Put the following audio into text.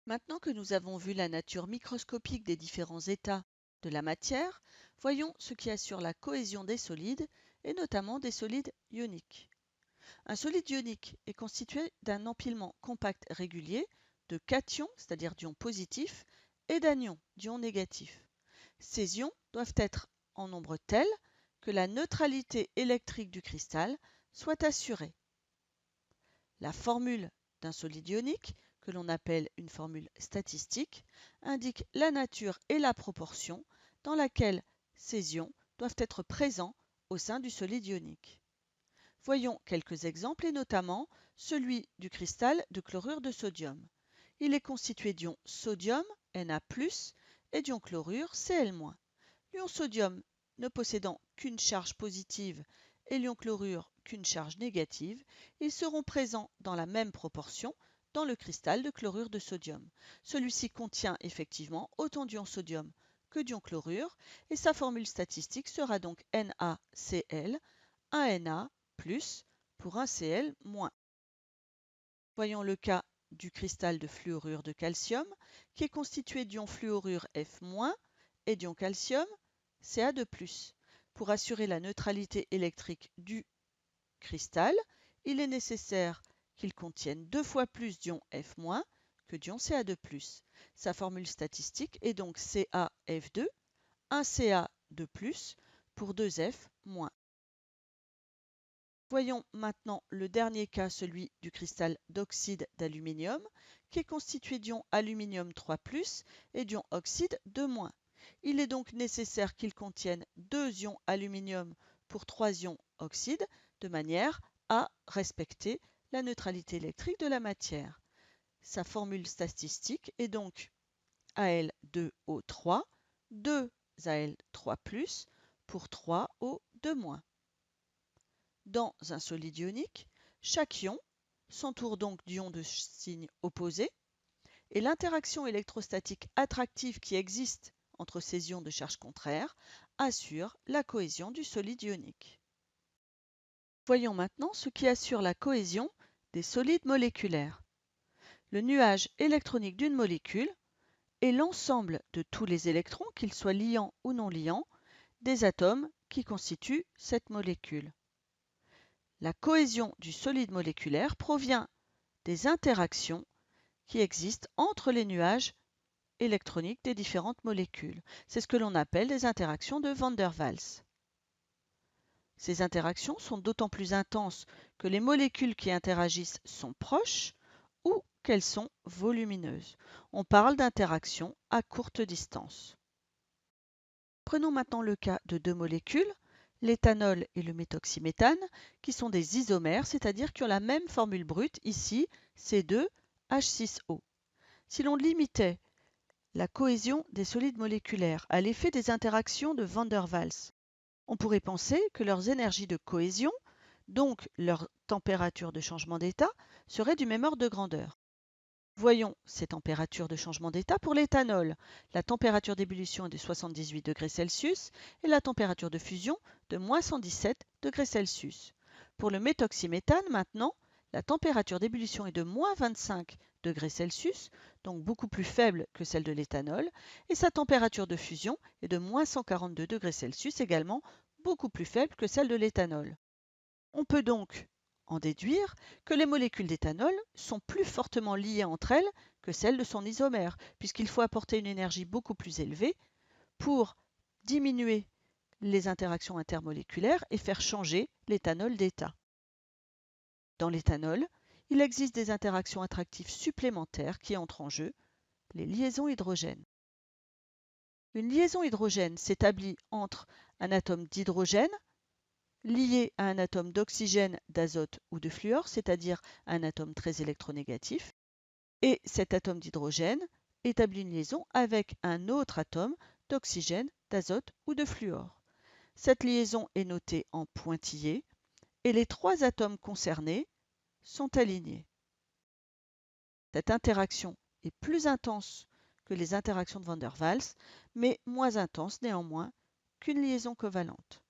Maintenant que nous avons vu la nature microscopique des différents états de la matière, voyons ce qui assure la cohésion des solides et notamment des solides ioniques. Un solide ionique est constitué d'un empilement compact régulier de cations, c'est-à-dire d'ions positifs, et d'anions, d'ions négatifs. Ces ions doivent être en nombre tel que la neutralité électrique du cristal soit assurée. La formule d'un solide ionique, que l'on appelle une formule statistique, indique la nature et la proportion dans laquelle ces ions doivent être présents au sein du solide ionique. Voyons quelques exemples et notamment celui du cristal de chlorure de sodium. Il est constitué d'ions sodium, Na+, et d'ions chlorure, Cl-. L'ion sodium ne possédant qu'une charge positive et l'ion chlorure qu'une charge négative, ils seront présents dans la même proportion dans le cristal de chlorure de sodium. Celui-ci contient effectivement autant d'ions sodium que d'ions chlorure et sa formule statistique sera donc NaCl, un Na plus pour un Cl moins. Voyons le cas du cristal de fluorure de calcium qui est constitué d'ions fluorure F- et d'ions calcium Ca2+. Pour assurer la neutralité électrique du cristal, il est nécessaire qu'il contienne 2 fois plus d'ions F- que d'ions Ca2+. Sa formule statistique est donc CaF2, 1 Ca2+, pour 2 F-. Voyons maintenant le dernier cas, celui du cristal d'oxyde d'aluminium, qui est constitué d'ions aluminium 3+, et d'ions oxyde 2-. Il est donc nécessaire qu'il contienne 2 ions aluminium pour 3 ions oxyde, de manière à respecter la neutralité électrique de la matière. Sa formule statistique est donc Al2O3, 2 Al3+, pour 3 O2-. Dans un solide ionique, chaque ion s'entoure donc d'ions de signe opposé et l'interaction électrostatique attractive qui existe entre ces ions de charge contraire assure la cohésion du solide ionique. Voyons maintenant ce qui assure la cohésion des solides moléculaires. Le nuage électronique d'une molécule est l'ensemble de tous les électrons, qu'ils soient liants ou non liants, des atomes qui constituent cette molécule. La cohésion du solide moléculaire provient des interactions qui existent entre les nuages électroniques des différentes molécules. C'est ce que l'on appelle des interactions de Van der Waals. Ces interactions sont d'autant plus intenses que les molécules qui interagissent sont proches ou qu'elles sont volumineuses. On parle d'interactions à courte distance. Prenons maintenant le cas de deux molécules, l'éthanol et le méthoxyméthane, qui sont des isomères, c'est-à-dire qui ont la même formule brute, ici C2H6O. Si l'on limitait la cohésion des solides moléculaires à l'effet des interactions de Van der Waals, on pourrait penser que leurs énergies de cohésion, donc leur température de changement d'état, seraient du même ordre de grandeur. Voyons ces températures de changement d'état pour l'éthanol. La température d'ébullition est de 78 degrés Celsius et la température de fusion de moins 117 degrés Celsius. Pour le méthoxyméthane maintenant, la température d'ébullition est de moins 25 degrés Celsius, donc beaucoup plus faible que celle de l'éthanol, et sa température de fusion est de moins 142 degrés Celsius, également beaucoup plus faible que celle de l'éthanol. On peut donc en déduire que les molécules d'éthanol sont plus fortement liées entre elles que celles de son isomère, puisqu'il faut apporter une énergie beaucoup plus élevée pour diminuer les interactions intermoléculaires et faire changer l'éthanol d'état. Dans l'éthanol, il existe des interactions attractives supplémentaires qui entrent en jeu, les liaisons hydrogènes. Une liaison hydrogène s'établit entre un atome d'hydrogène lié à un atome d'oxygène, d'azote ou de fluor, c'est-à-dire un atome très électronégatif, et cet atome d'hydrogène établit une liaison avec un autre atome d'oxygène, d'azote ou de fluor. Cette liaison est notée en pointillé et les 3 atomes concernés sont alignés. Cette interaction est plus intense que les interactions de Van der Waals, mais moins intense néanmoins qu'une liaison covalente.